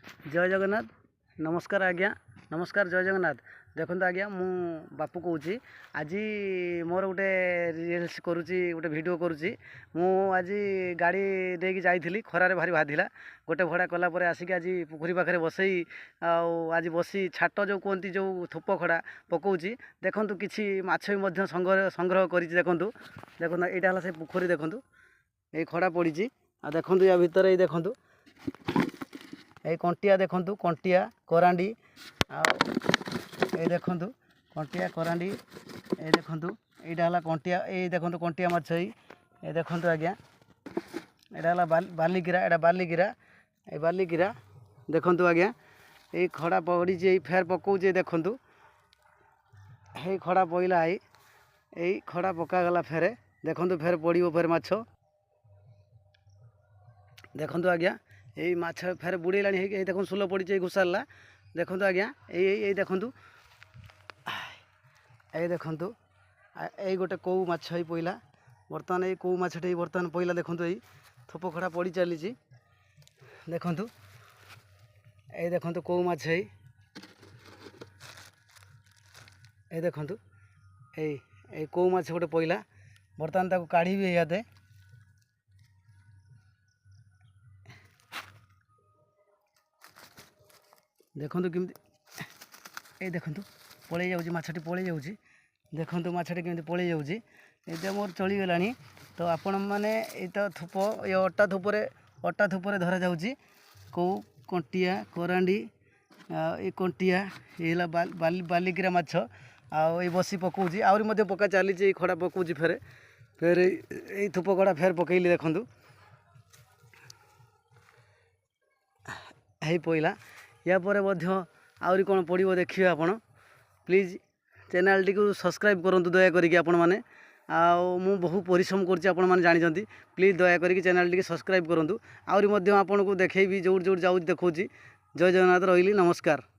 जय जगन्नाथ नमस्कार आज्ञा नमस्कार जय जगन्नाथ देखो आज्ञा मु बापू कौच आज मोर गोटे रिल्स करुँची गोटे वीडियो करुँची मु आज गाड़ी देकी जाइली खरारे भारी भादिला गोटे भड़ा कलापर आसिक आज पोखरी पाखे बसई आज बसी छाट जो कहती जो थोप खड़ा पकाउची देखूँ किसी माछ भी संग्रह कर देखूँ देखो यहाँ से पोखरी देखूँ ये खड़ा पड़ी आ देखूँ या भितर ये देखूँ ये कंटिया देखूँ कंटिया करांडी ये देखूँ कंटिया करांडी ये देखूँ यहाँ है कंटिया ये देखूँ कंटिया माछ ये देखूँ आज्ञा यहाँ है बालिगिरा यहाँ बालिगिरा ये बालिगिरा देखूँ आज्ञा ये खड़ा पड़ी फेर पकाऊे देखूँ ये खड़ा पड़ा यही खड़ा पकागला फेरे देखूँ फेर पड़ो फेर माछ देखूँ आज्ञा यही माछ फेर बुड़ेला देखो सुल पड़ी घुसाला देखूँ आज्ञा यही देखूँ ये देखूँ यही गोटे कौ माछ ही पईला बर्तमान ये कौ माछटे बर्तमान पईला देखूँ यही थोप खड़ा पड़ी चली देखूँ ये देखूँ कौ माछ ये देखूँ यही कौ माछ गोटे पईला बर्तमान ताको काढ़ी भी यादे देखूँ केमती ये देखूँ पलि जाऊँगी माछटी पलि जाऊँगी देखूँ माछटी केमती पलि जाऊँगी ये मोर चलीगला तो आपण मैंने ये तो थोप ये अटा थोपरे धरा जाऊँगी कौ कंटिया करांडी ये कंटिया ये बालिगिरा माछ आई बसी पकाऊँगी आहरी पका चली खड़ा पकाऊँगी फेर फेर ये थोप खड़ा फेर पकईली देखूँ यही पईला या पर आहरी कौन पड़ो देखिए आपण प्लीज चैनल टी को सब्सक्राइब करूँ दया करिक आपण मैंने मु बहु परिश्रम कर जानते प्लीज दया करिक चैनल टी सब्सक्राइब करूँ आहरी आपन को देखेबी जो जाऊँ देखी जय जगन्नाथ रही नमस्कार।